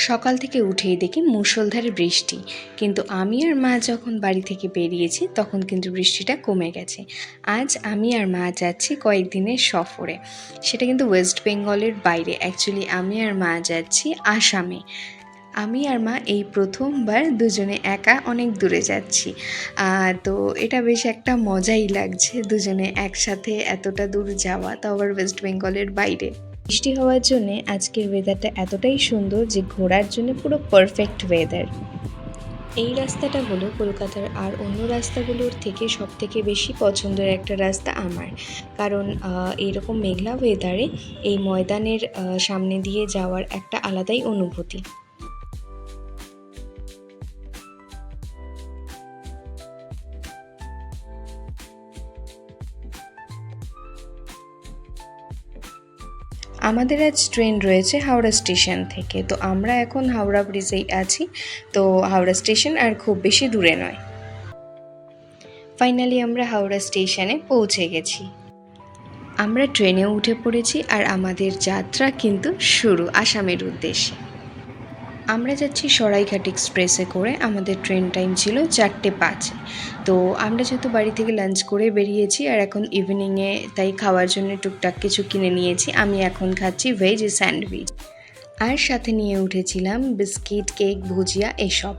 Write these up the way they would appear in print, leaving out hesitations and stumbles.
সকাল থেকে উঠেই দেখি মুষলধারে বৃষ্টি, কিন্তু আমি আর মা যখন বাড়ি থেকে বেরিয়েছি তখন কিন্তু বৃষ্টিটা কমে গেছে। আজ আমি আর মা যাচ্ছি কয়েকদিনের সফরে, সেটা কিন্তু ওয়েস্ট বেঙ্গলের বাইরে। অ্যাকচুয়ালি আমি আর মা যাচ্ছি আসামে। আমি আর মা এই প্রথমবার দুজনে একা অনেক দূরে যাচ্ছি। তো এটা বেশ একটা মজাই লাগছে, দুজনে একসাথে এতটা দূর যাওয়া, তাও আবার ওয়েস্ট বেঙ্গলের বাইরে। বৃষ্টি হওয়ার জন্যে আজকের ওয়েদারটা এতটাই সুন্দর যে ঘোরার জন্য পুরো পারফেক্ট ওয়েদার। এই রাস্তাটা হলো কলকাতার আর অন্য রাস্তাগুলোর থেকে সবথেকে বেশি পছন্দের একটা রাস্তা আমার, কারণ এইরকম মেঘলা ওয়েদারে এই ময়দানের সামনে দিয়ে যাওয়ার একটা আলাদাই অনুভূতি। আমাদের আজ ট্রেন রয়েছে হাওড়া স্টেশন থেকে, তো আমরা এখন হাওড়া ব্রিজেই আছি। তো হাওড়া স্টেশন আর খুব বেশি দূরে নয়। ফাইনালি আমরা হাওড়া স্টেশনে পৌঁছে গেছি। আমরা ট্রেনে উঠে পড়েছি আর আমাদের যাত্রা কিন্তু শুরু আসামের উদ্দেশ্যে। আমরা যাচ্ছি সরাইঘাট এক্সপ্রেসে করে। আমাদের ট্রেন টাইম ছিল 4:05। তো আমরা যেহেতু বাড়ি থেকে লাঞ্চ করে বেরিয়েছি আর এখন ইভিনিংয়ে, তাই খাওয়ার জন্য টুকটাক কিছু কিনে নিয়েছি। আমি এখন খাচ্ছি ভেজ স্যান্ডউইচ, আর সাথে নিয়ে উঠেছিলাম বিস্কিট, কেক, ভুজিয়া এসব।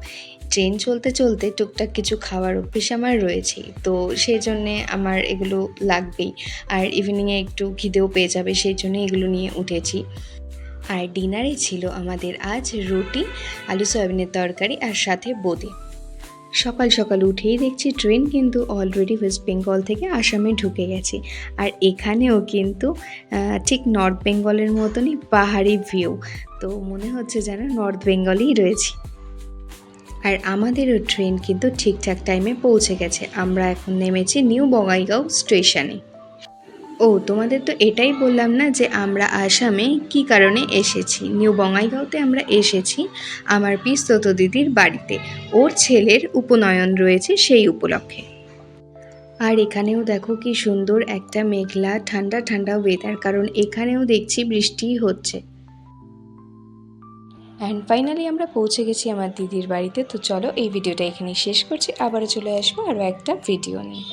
ট্রেন চলতে চলতে টুকটাক কিছু খাওয়ার অভ্যেস আমার রয়েছে, তো সেই জন্যে আমার এগুলো লাগবেই। আর ইভিনিংয়ে একটু খিদেও পেয়ে যাবে, সেই জন্য এগুলো নিয়ে উঠেছি। আর ডিনারে ছিল আমাদের আজ রুটি, আলু সয়াবিনের তরকারি আর সাথে বোঁদে। সকাল সকাল উঠেই দেখছি ট্রেন কিন্তু অলরেডি ওয়েস্ট বেঙ্গল থেকে আসামে ঢুকে গেছে। আর এখানেও কিন্তু ঠিক নর্থ বেঙ্গলের মতনই পাহাড়ি ভিউ, তো মনে হচ্ছে যেন নর্থ বেঙ্গলেই রয়েছি। আর আমাদেরও ট্রেন কিন্তু ঠিকঠাক টাইমে পৌঁছে গেছে। আমরা এখন নেমেছি নিউ বঙাইগাঁও স্টেশনে। ও, তোমাদের তো এটাই বললাম না যে আমরা আসামে কি কারণে এসেছি। নিউ বঙাইগাঁওতে আমরা এসেছি আমার পিসততো দিদির বাড়িতে, ওর ছেলের উপনয়ন রয়েছে সেই উপলক্ষে। আর এখানেও দেখো কি সুন্দর একটা মেঘলা ঠান্ডা ঠান্ডা ওয়েদার, কারণ এখানেও দেখছি বৃষ্টিই হচ্ছে। অ্যান্ড ফাইনালি আমরা পৌঁছে গেছি আমার দিদির বাড়িতে। তো চলো এই ভিডিওটা এখানেই শেষ করছি, আবারও চলে আসবো আরও একটা ভিডিও নিয়ে।